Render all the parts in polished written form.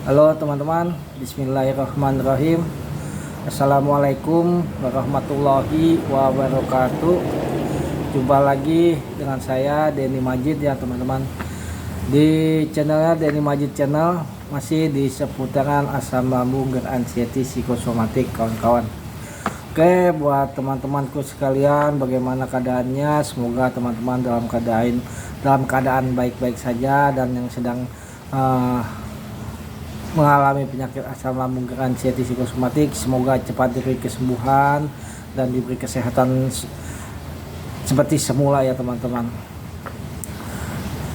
Halo teman-teman, Bismillahirrahmanirrahim. Assalamualaikum warahmatullahi wabarakatuh. Jumpa lagi dengan saya Denny Majid ya teman-teman. Di channelnya Denny Majid Channel masih di seputaran asam lambung dan anxiety psikosomatik kawan-kawan. Oke, buat teman-temanku sekalian, bagaimana keadaannya? Semoga teman-teman dalam keadaan baik-baik saja, dan yang sedang mengalami penyakit asam lambung dan anxiety psikosomatik semoga cepat diberi kesembuhan dan diberi kesehatan seperti semula ya teman-teman.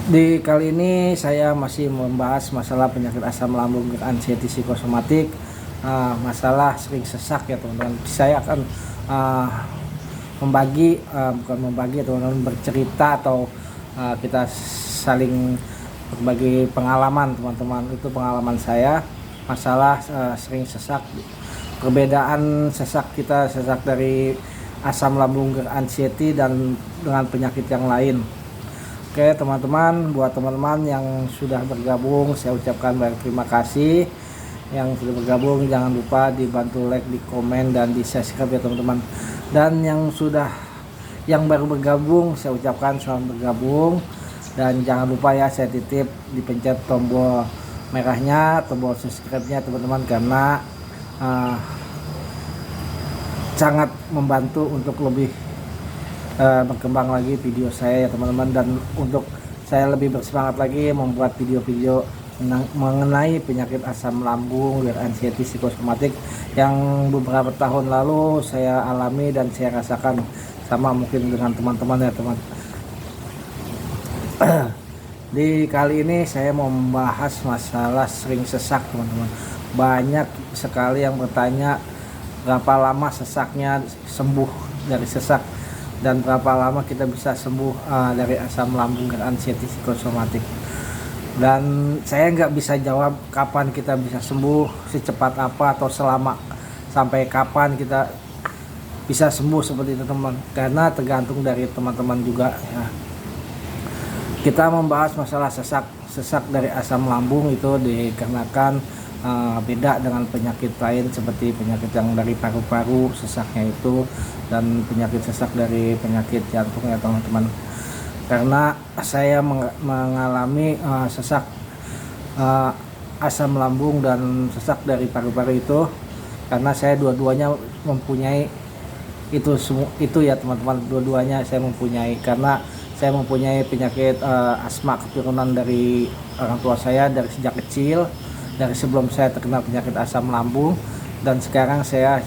Di kali ini saya masih membahas masalah penyakit asam lambung dan anxiety psikosomatik, masalah sering sesak ya teman-teman. Saya akan teman-teman, bercerita atau kita saling berbagi pengalaman teman-teman. Itu pengalaman saya masalah sering sesak. Perbedaan sesak kita, sesak dari asam lambung dan anxiety dan dengan penyakit yang lain. Oke teman-teman, buat teman-teman yang sudah bergabung saya ucapkan banyak terima kasih. Yang sudah bergabung jangan lupa dibantu like, di komen, dan di subscribe ya teman-teman. Dan yang baru bergabung saya ucapkan selamat bergabung. Dan jangan lupa ya, saya titip dipencet tombol merahnya, tombol subscribe-nya teman-teman, karena sangat membantu untuk lebih berkembang lagi video saya ya teman-teman, dan untuk saya lebih bersemangat lagi membuat video-video mengenai penyakit asam lambung dan anxiety psikosomatik yang beberapa tahun lalu saya alami dan saya rasakan sama mungkin dengan teman-teman ya teman. Di kali ini saya mau membahas masalah sering sesak teman-teman. Banyak sekali yang bertanya berapa lama sesaknya sembuh dari sesak, dan berapa lama kita bisa sembuh dari asam lambung dan anxiety psikosomatik. Dan saya nggak bisa jawab kapan kita bisa sembuh, secepat apa, atau sampai kapan kita bisa sembuh seperti itu teman, karena tergantung dari teman-teman juga ya. Kita membahas masalah sesak dari asam lambung itu dikarenakan beda dengan penyakit lain seperti penyakit yang dari paru-paru sesaknya itu, dan penyakit sesak dari penyakit jantung ya teman-teman. Karena saya mengalami sesak asam lambung dan sesak dari paru-paru itu karena saya dua-duanya mempunyai itu ya teman-teman. Dua-duanya saya mempunyai, karena saya mempunyai penyakit asma keturunan dari orang tua saya dari sejak kecil, dari sebelum saya terkena penyakit asam lambung. Dan sekarang saya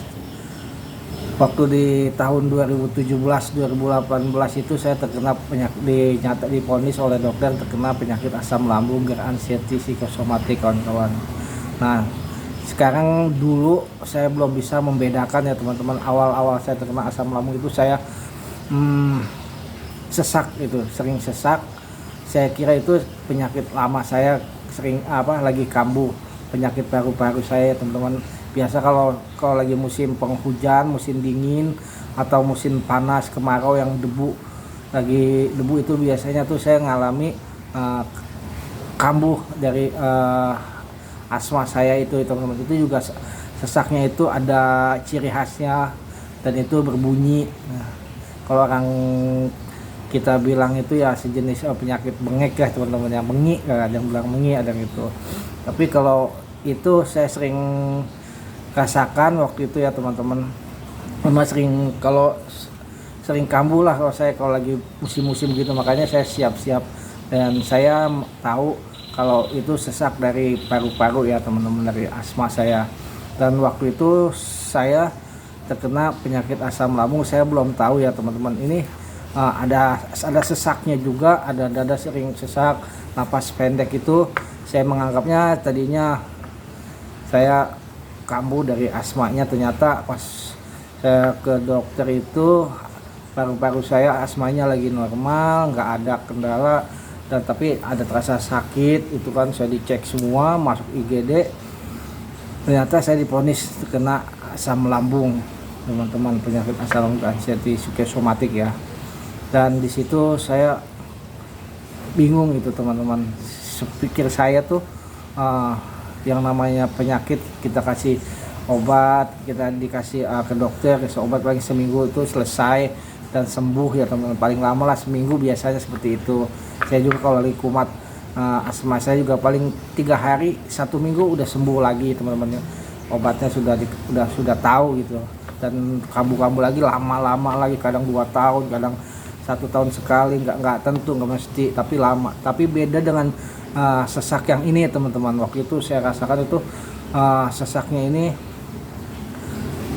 waktu di tahun 2017-2018 itu saya terkena penyakit, diponis oleh dokter terkena penyakit asam lambung dan anxiety psikosomatik kawan-kawan. Nah sekarang, dulu saya belum bisa membedakan ya teman-teman. Awal-awal saya terkena asam lambung itu saya sesak, itu sering sesak. Saya kira itu penyakit lama saya, sering lagi kambuh penyakit paru-paru saya teman-teman. Biasa kalau lagi musim penghujan, musim dingin, atau musim panas kemarau yang debu itu biasanya tuh saya ngalami kambuh dari asma saya itu teman-teman. Itu juga sesaknya itu ada ciri khasnya, dan itu berbunyi. Nah, kalau orang kita bilang itu ya sejenis penyakit bengek ya teman-teman, yang mengi, ada yang bilang mengi, ada yang itu. Tapi kalau itu saya sering rasakan waktu itu ya teman-teman. Memang sering kambuh lah kalau lagi musim-musim gitu, makanya saya siap-siap, dan saya tahu kalau itu sesak dari paru-paru ya teman-teman, dari asma saya. Dan waktu itu saya terkena penyakit asam lambung, saya belum tahu ya teman-teman, ini ada sesaknya juga, ada dada sering sesak, napas pendek. Itu saya menganggapnya tadinya saya kambuh dari asmanya. Ternyata pas saya ke dokter itu paru-paru saya asmanya lagi normal, nggak ada kendala, dan tapi ada terasa sakit. Itu kan saya dicek semua, masuk IGD, ternyata saya divonis terkena asam lambung teman-teman, penyakit asam lambung anxiety psikosomatik ya. Dan di situ saya bingung itu teman-teman. Pikir saya tuh yang namanya penyakit kita kasih obat, kita dikasih ke dokter, kasih obat paling seminggu itu selesai dan sembuh ya teman-teman. Paling lama lah seminggu biasanya seperti itu. Saya juga kalau lagi kumat asma saya juga paling 3 hari 1 minggu udah sembuh lagi teman-teman. Obatnya sudah tahu gitu. Dan kambuh-kambuh lagi lama-lama lagi, kadang 2 tahun, kadang 1 tahun sekali, nggak tentu, nggak mesti, tapi lama. Tapi beda dengan sesak yang ini ya teman-teman. Waktu itu saya rasakan itu sesaknya ini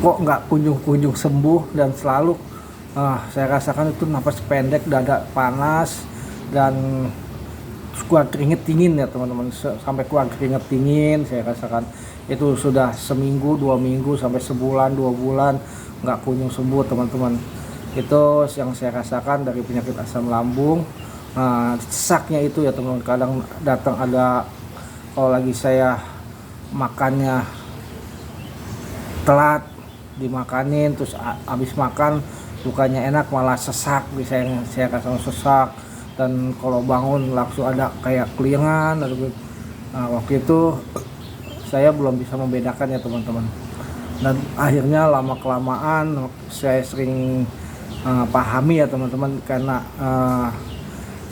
kok nggak kunjung sembuh, dan selalu saya rasakan itu napas pendek, dada panas, dan keluar keringet dingin ya teman-teman, sampai keluar keringet dingin. Saya rasakan itu sudah seminggu, 2 minggu, sampai sebulan, 2 bulan nggak kunjung sembuh teman-teman. Itu yang saya rasakan dari penyakit asam lambung. Sesaknya itu ya teman-teman, kadang datang ada, kalau lagi saya makannya telat dimakanin, terus habis makan bukannya enak malah sesak, saya rasa sesak, dan kalau bangun langsung ada kayak kelingan. Waktu itu saya belum bisa membedakan ya teman-teman, dan akhirnya lama kelamaan saya sering pahami ya teman-teman, karena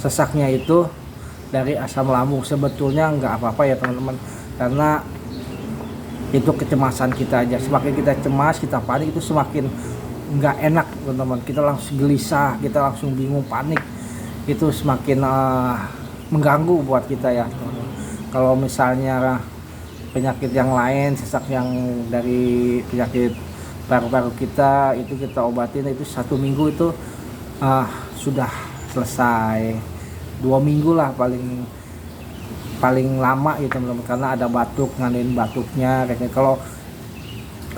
sesaknya itu dari asam lambung. Sebetulnya nggak apa-apa ya teman-teman, karena itu kecemasan kita aja. Semakin kita cemas, kita panik, itu semakin nggak enak teman-teman. Kita langsung gelisah, kita langsung bingung, panik, itu semakin mengganggu buat kita ya teman-teman. Kalau misalnya penyakit yang lain, sesak yang dari penyakit paru-paru kita, itu kita obatin itu 1 minggu itu sudah selesai. 2 minggu lah paling lama gitu teman-teman, karena ada batuk, ngandalin batuknya kayaknya. Kalau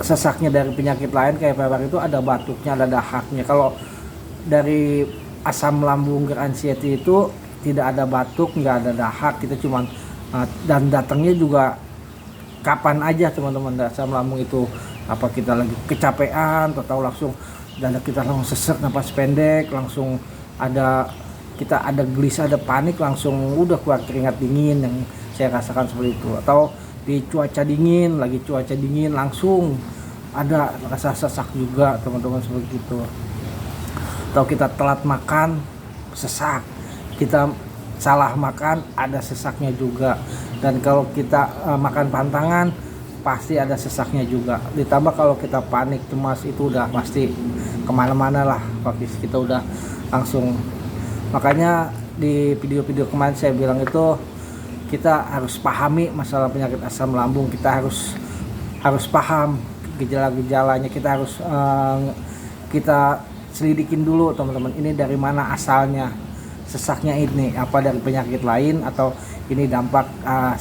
sesaknya dari penyakit lain kayak paru-paru itu ada batuknya, ada dahaknya. Kalau dari asam lambung gerd anxiety itu tidak ada batuk, nggak ada dahak, kita cuman dan datangnya juga kapan aja teman-teman. Asam lambung itu apa, kita lagi kecapean atau langsung dada kita langsung sesek, napas pendek, langsung kita ada gelisah, ada panik, langsung udah keluar keringat dingin, yang saya rasakan seperti itu. Atau di cuaca dingin, lagi cuaca dingin langsung ada rasa sesak juga teman-teman, seperti itu. Atau kita telat makan, sesak. Kita salah makan, ada sesaknya juga. Dan kalau kita makan pantangan, pasti ada sesaknya juga. Ditambah kalau kita panik, cemas, itu udah pasti kemana-mana lah, kita udah langsung. Makanya di video-video kemarin saya bilang itu, kita harus pahami masalah penyakit asam lambung. Kita harus paham gejala-gejalanya. Kita harus kita selidikin dulu teman-teman, ini dari mana asalnya sesaknya ini, apa dari penyakit lain atau ini dampak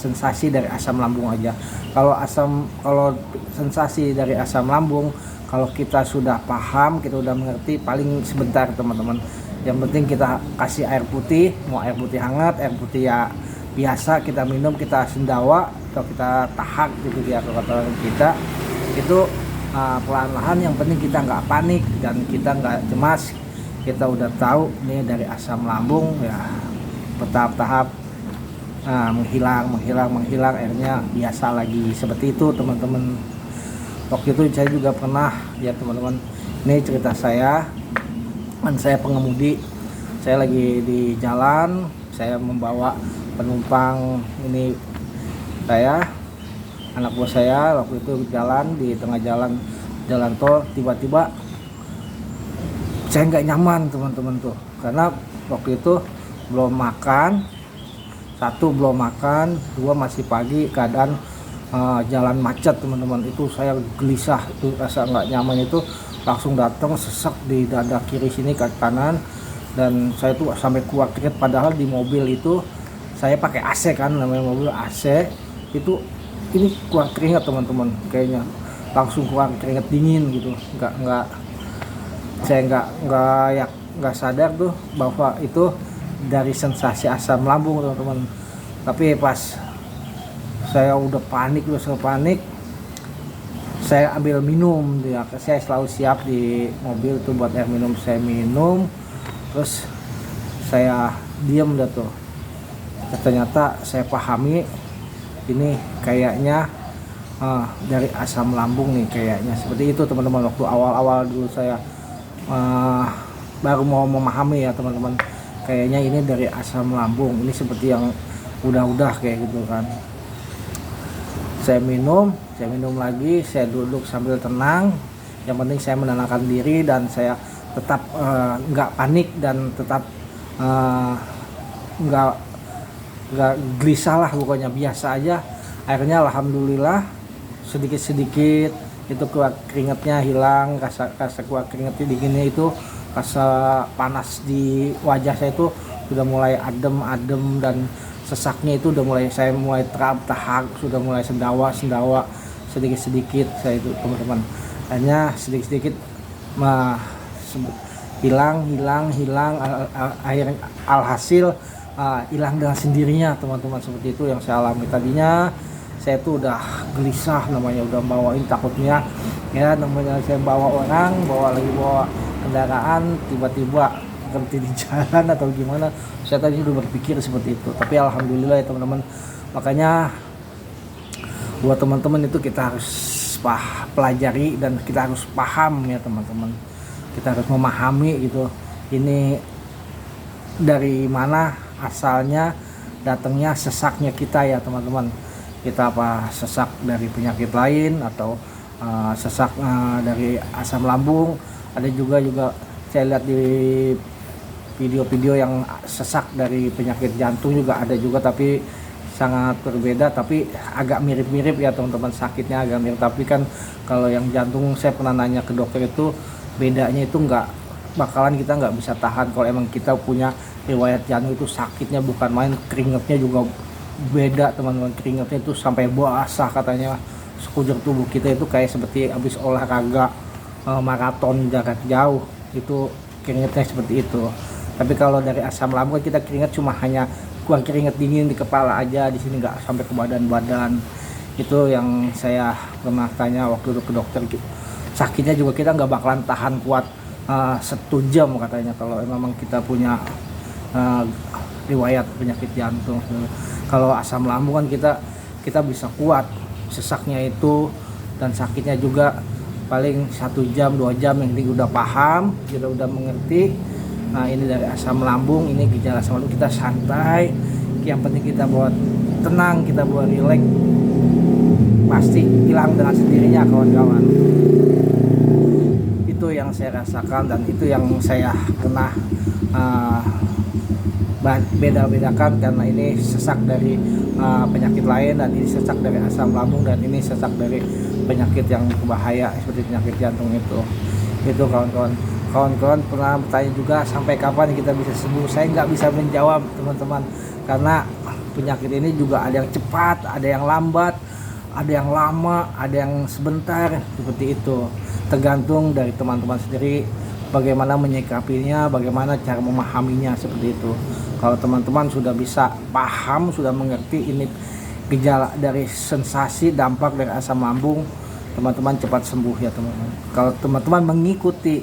sensasi dari asam lambung aja. Kalau sensasi dari asam lambung, kalau kita sudah paham, kita udah mengerti, paling sebentar teman-teman. Yang penting kita kasih air putih, mau air putih hangat, air putih ya biasa kita minum, kita sendawa atau kita tahak gitu ya kalau kata kita. Itu pelan-pelan, yang penting kita nggak panik dan kita nggak cemas. Kita udah tahu ini dari asam lambung ya, bertahap-tahap menghilang, akhirnya biasa lagi. Seperti itu teman-teman. Waktu itu saya juga pernah ya teman-teman, ini cerita saya. Saya pengemudi, saya lagi di jalan, saya membawa penumpang, ini anak buah saya. Waktu itu jalan di tengah jalan tol, tiba-tiba saya nggak nyaman teman-teman tuh, karena waktu itu belum makan, 1 belum makan, 2 masih pagi, keadaan jalan macet teman-teman. Itu saya gelisah, itu rasa nggak nyaman itu langsung datang, sesak di dada kiri sini, ke kanan, dan saya tuh sampai keluar keringat. Padahal di mobil itu saya pakai AC kan, namanya mobil AC itu, ini keluar keringat teman-teman, kayaknya langsung keluar keringat dingin gitu. Saya nggak sadar tuh bahwa itu dari sensasi asam lambung teman-teman. Tapi pas saya udah panik, saya ambil minum ya. Saya selalu siap di mobil tuh buat air minum, saya minum, terus saya diam dah tuh. Ternyata saya pahami ini kayaknya dari asam lambung nih kayaknya, seperti itu teman-teman. Waktu awal-awal dulu saya baru mau memahami ya teman-teman, kayaknya ini dari asam lambung, ini seperti yang udah kayak gitu kan. Saya minum lagi, saya duduk sambil tenang, yang penting saya menenangkan diri dan saya tetap nggak panik dan tetap nggak gelisah lah, pokoknya biasa aja. Akhirnya alhamdulillah sedikit-sedikit itu keluar keringatnya hilang, rasa keluar keringatnya dinginnya itu, rasa panas di wajah saya itu sudah mulai adem dan sesaknya itu udah mulai, saya mulai tahak, sudah mulai sendawa sedikit-sedikit saya itu teman-teman. Hanya sedikit-sedikit hilang akhirnya alhasil hilang dengan sendirinya teman-teman. Seperti itu yang saya alami. Tadinya saya tuh udah gelisah, namanya udah bawain, takutnya ya, namanya saya bawa kendaraan tiba-tiba berhenti di jalan atau gimana, saya tadi udah berpikir seperti itu. Tapi alhamdulillah ya teman-teman, makanya buat teman-teman itu kita harus pelajari dan kita harus paham ya teman-teman, kita harus memahami gitu, ini dari mana asalnya datangnya sesaknya kita ya teman-teman. Kita apa sesak dari penyakit lain atau sesak dari asam lambung. Ada juga saya lihat di video-video yang sesak dari penyakit jantung juga ada juga, tapi sangat berbeda, tapi agak mirip-mirip ya teman-teman, sakitnya agak mirip. Tapi kan kalau yang jantung saya pernah nanya ke dokter itu bedanya itu kita nggak bisa tahan. Kalau emang kita punya riwayat jantung itu sakitnya bukan main, keringatnya juga beda teman-teman, keringatnya itu sampai basah katanya. Sekujur tubuh kita itu kayak seperti habis olahraga maraton jarak jauh, itu keringatnya seperti itu. Tapi kalau dari asam lambung kita keringat cuma hanya keluar keringat dingin di kepala aja, di sini nggak sampai ke badan-badan. Itu yang saya pernah tanya waktu ke dokter. Sakitnya juga kita nggak bakalan tahan kuat 1 jam katanya kalau memang kita punya riwayat penyakit jantung. Kalau asam lambung kan kita bisa kuat sesaknya itu, dan sakitnya juga paling 1 jam 2 jam, yang penting udah paham, kita udah mengerti. Nah ini dari asam lambung, ini gejala asam lambung, kita santai, yang penting kita buat tenang, kita buat rileks, pasti hilang dengan sendirinya kawan-kawan. Itu yang saya rasakan dan itu yang saya pernah beda-bedakan, karena ini sesak dari penyakit lain dan ini sesak dari asam lambung dan ini sesak dari penyakit yang berbahaya seperti penyakit jantung itu kawan-kawan pernah bertanya juga sampai kapan kita bisa sembuh. Saya nggak bisa menjawab teman-teman, karena penyakit ini juga ada yang cepat, ada yang lambat, ada yang lama, ada yang sebentar, seperti itu. Tergantung dari teman-teman sendiri bagaimana menyikapinya, bagaimana cara memahaminya, seperti itu. Kalau teman-teman sudah bisa paham, sudah mengerti ini gejala dari sensasi dampak dari asam lambung, teman-teman cepat sembuh ya teman-teman. Kalau teman-teman mengikuti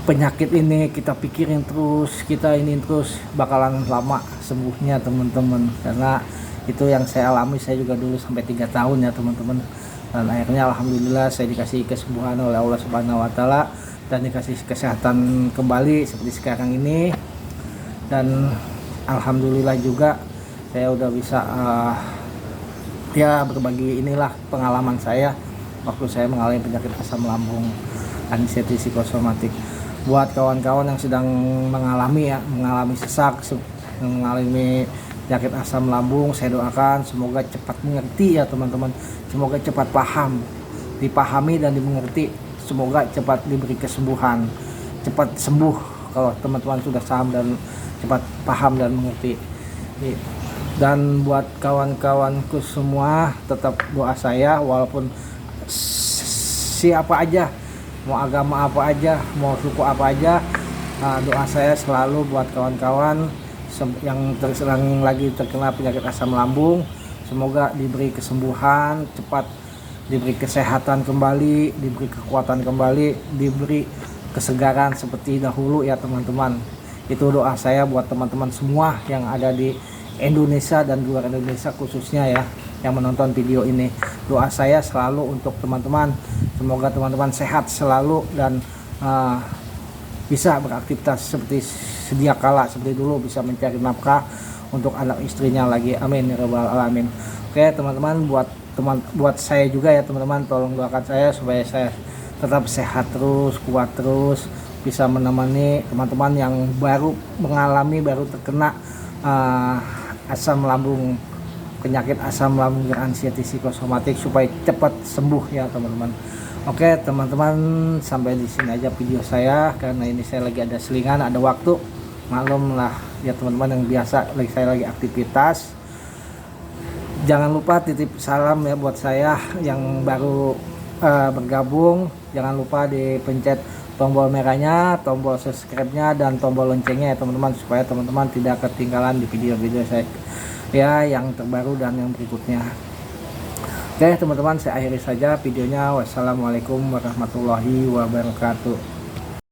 penyakit ini, kita pikirin terus, kita ini terus, bakalan lama sembuhnya teman-teman. Karena itu yang saya alami, saya juga dulu sampai 3 tahun ya teman-teman. Dan akhirnya alhamdulillah saya dikasih kesembuhan oleh Allah Subhanahu wa taala dan dikasih kesehatan kembali seperti sekarang ini. Dan alhamdulillah juga saya udah bisa ya berbagi inilah pengalaman saya waktu saya mengalami penyakit asam lambung, anestesi psikosomatik. Buat kawan-kawan yang sedang mengalami sesak, mengalami penyakit asam lambung, saya doakan semoga cepat mengerti ya teman-teman, semoga cepat dipahami dan dimengerti, semoga cepat diberi kesembuhan, cepat sembuh kalau teman-teman sudah paham dan cepat paham dan mengerti. Dan buat kawan-kawanku semua, tetap doa saya, walaupun siapa aja, mau agama apa aja, mau suku apa aja, doa saya selalu buat kawan-kawan yang lagi terkena penyakit asam lambung, semoga diberi kesembuhan, cepat diberi kesehatan kembali, diberi kekuatan kembali, diberi kesegaran seperti dahulu ya teman-teman. Itu doa saya buat teman-teman semua yang ada di Indonesia dan luar Indonesia khususnya ya yang menonton video ini. Doa saya selalu untuk teman-teman, semoga teman-teman sehat selalu dan bisa beraktivitas seperti sedia kala, seperti dulu, bisa mencari nafkah untuk anak istrinya lagi. Amin ya rabbal alamin. Oke teman-teman, buat saya juga ya teman-teman, tolong doakan saya supaya saya tetap sehat terus, kuat terus, bisa menemani teman-teman yang baru terkena asam lambung, penyakit asam lambung dan anxiety psikosomatik, supaya cepat sembuh ya teman-teman. Oke teman-teman, sampai di sini aja video saya, karena ini saya lagi ada selingan, ada waktu, maklum lah ya teman-teman, yang biasa saya lagi aktivitas. Jangan lupa titip salam ya buat saya yang baru bergabung. Jangan lupa dipencet tombol merahnya, tombol subscribe-nya, dan tombol loncengnya ya teman-teman, supaya teman-teman tidak ketinggalan di video-video saya ya yang terbaru dan yang berikutnya. Oke teman-teman, saya akhiri saja videonya. Wassalamualaikum warahmatullahi wabarakatuh.